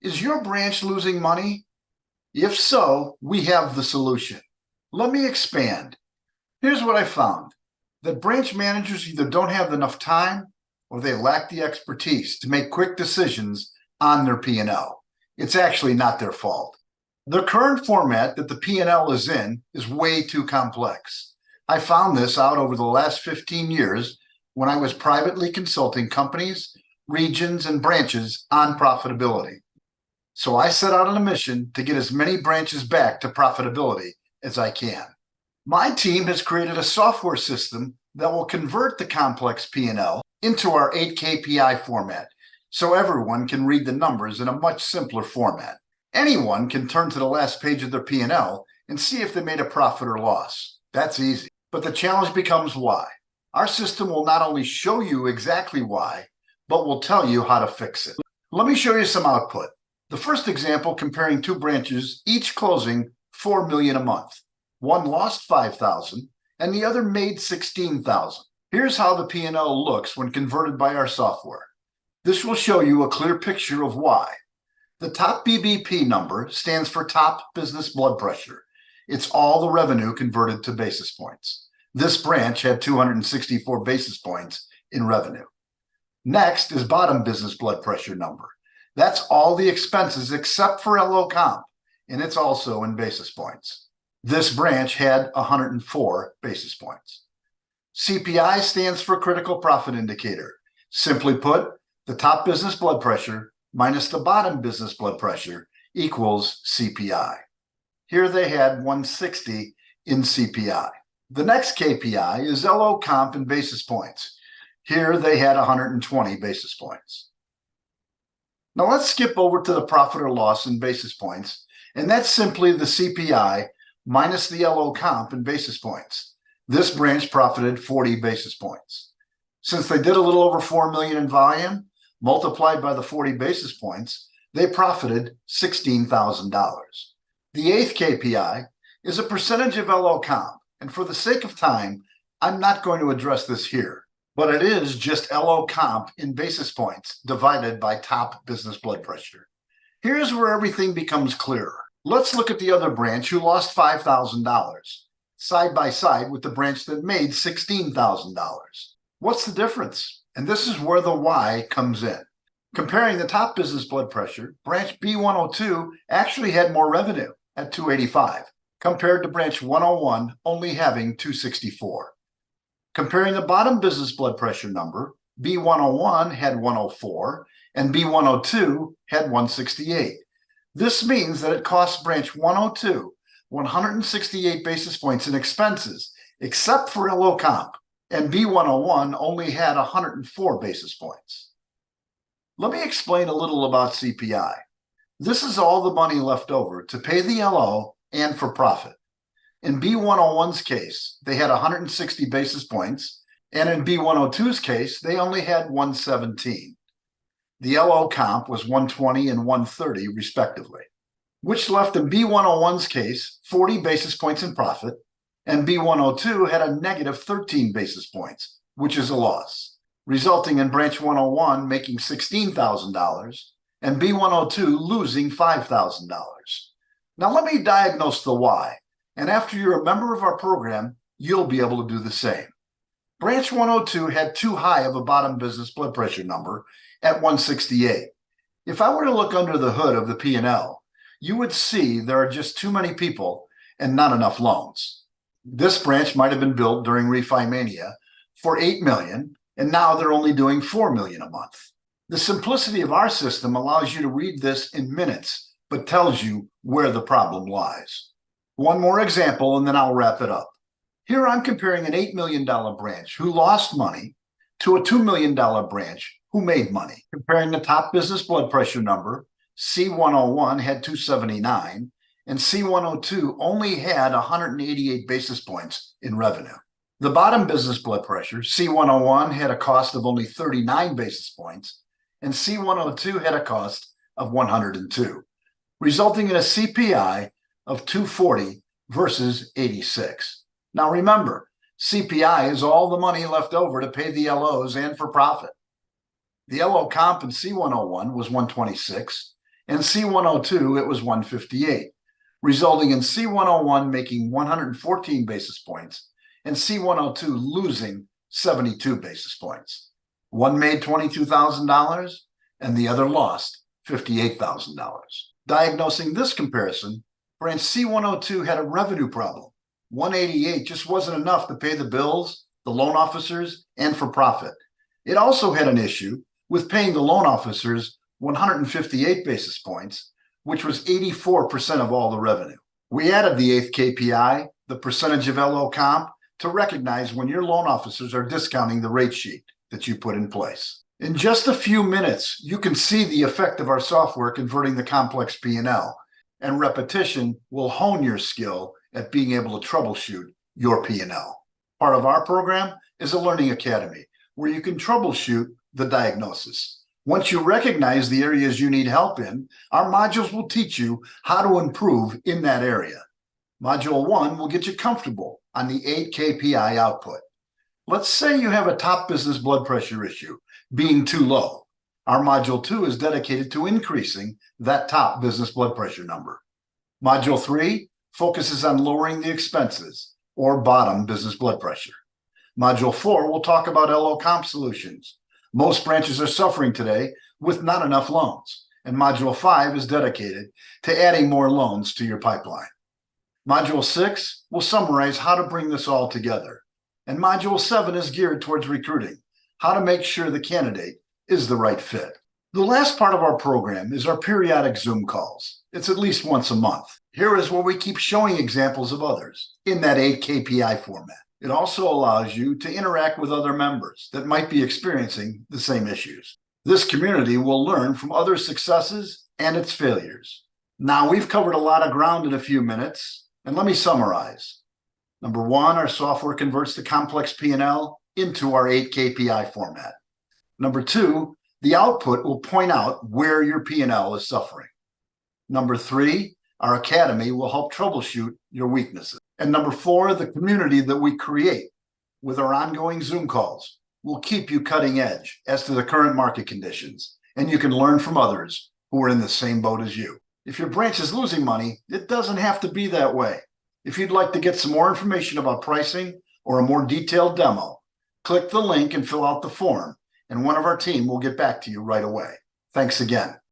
Is your branch losing money? If so, we have the solution. Let me expand. Here's what I found: that branch managers either don't have enough time or they lack the expertise to make quick decisions on their P&L. It's actually not their fault. The current format that the P&L is in is way too complex. I found this out over the last 15 years when I was privately consulting companies, regions, and branches on profitability. So I set out on a mission to get as many branches back to profitability as I can. My team has created a software system that will convert the complex P&L into our 8 KPI format, so everyone can read the numbers in a much simpler format. Anyone can turn to the last page of their P&L and see if they made a profit or loss. That's easy. But the challenge becomes why. Our system will not only show you exactly why, but will tell you how to fix it. Let me show you some output. The first example comparing two branches, each closing $4 million a month. One lost $5,000 and the other made $16,000. Here's how the P&L looks when converted by our software. This will show you a clear picture of why. The top BBP number stands for top business blood pressure. It's all the revenue converted to basis points. This branch had 264 basis points in revenue. Next is bottom business blood pressure number. That's all the expenses except for LO comp, and it's also in basis points. This branch had 104 basis points. CPI stands for critical profit indicator. Simply put, the top business blood pressure minus the bottom business blood pressure equals CPI. Here they had 160 in CPI. The next KPI is LO comp in basis points. Here they had 120 basis points. Now let's skip over to the profit or loss in basis points, and that's simply the CPI minus the LO comp in basis points. This branch profited 40 basis points. Since they did a little over 4 million in volume, multiplied by the 40 basis points, they profited $16,000. The eighth KPI is a percentage of LO comp, and for the sake of time, I'm not going to address this here, but it is just LO comp in basis points divided by top business blood pressure. Here's where everything becomes clearer. Let's look at the other branch who lost $5,000, side by side with the branch that made $16,000. What's the difference? And this is where the why comes in. Comparing the top business blood pressure, branch B102 actually had more revenue at 285, compared to branch 101 only having 264. Comparing the bottom business blood pressure number, B101 had 104 and B102 had 168. This means that it costs branch 102 168 basis points in expenses, except for LO comp, and B101 only had 104 basis points. Let me explain a little about CPI. This is all the money left over to pay the LO and for profit. In B101's case, they had 160 basis points, and in B102's case, they only had 117. The LO comp was 120 and 130 respectively, which left in B101's case 40 basis points in profit, and B102 had a negative 13 basis points, which is a loss, resulting in branch 101 making $16,000 and B102 losing $5,000. Now let me diagnose the why, and after you're a member of our program, you'll be able to do the same. Branch 102 had too high of a bottom business blood pressure number at 168. If I were to look under the hood of the P&L, you would see there are just too many people and not enough loans. This branch might have been built during Refi Mania for $8 million, and now they're only doing $4 million a month. The simplicity of our system allows you to read this in minutes, but tells you where the problem lies. One more example, and then I'll wrap it up. Here I'm comparing an $8 million branch who lost money to a $2 million branch who made money. Comparing the top business blood pressure number, C101 had 279, and C102 only had 188 basis points in revenue. The bottom business blood pressure, C101, had a cost of only 39 basis points, and C102 had a cost of 102, resulting in a CPI of 240 versus 86. Now remember, CPI is all the money left over to pay the LOs and for profit. The LO comp in C101 was 126, and C102 it was 158, resulting in C101 making 114 basis points and C102 losing 72 basis points. One made $22,000 and the other lost $58,000. Diagnosing this comparison, branch C102 had a revenue problem. 188 just wasn't enough to pay the bills, the loan officers, and for profit. It also had an issue with paying the loan officers 158 basis points, which was 84% of all the revenue. We added the eighth KPI, the percentage of LO comp, to recognize when your loan officers are discounting the rate sheet that you put in place. In just a few minutes, you can see the effect of our software converting the complex P&L, and repetition will hone your skill at being able to troubleshoot your P&L. Part of our program is a learning academy where you can troubleshoot the diagnosis. Once you recognize the areas you need help in, our modules will teach you how to improve in that area. Module 1 will get you comfortable on the 8 KPI output. Let's say you have a top business blood pressure issue being too low. Our Module 2 is dedicated to increasing that top business blood pressure number. Module 3 focuses on lowering the expenses or bottom business blood pressure. Module 4 will talk about LO comp solutions. Most branches are suffering today with not enough loans, and Module 5 is dedicated to adding more loans to your pipeline. Module 6 will summarize how to bring this all together, and Module 7 is geared towards recruiting, how to make sure the candidate is the right fit. The last part of our program is our periodic Zoom calls. It's at least once a month. Here is where we keep showing examples of others in that 8 KPI format. It also allows you to interact with other members that might be experiencing the same issues. This community will learn from other successes and its failures. Now, we've covered a lot of ground in a few minutes, and let me summarize. Number 1, our software converts the complex P&L into our 8 KPI format. Number 2, the output will point out where your P&L is suffering. Number 3, our academy will help troubleshoot your weaknesses. And number 4, the community that we create with our ongoing Zoom calls will keep you cutting edge as to the current market conditions, and you can learn from others who are in the same boat as you. If your branch is losing money, it doesn't have to be that way. If you'd like to get some more information about pricing or a more detailed demo, click the link and fill out the form, and one of our team will get back to you right away. Thanks again.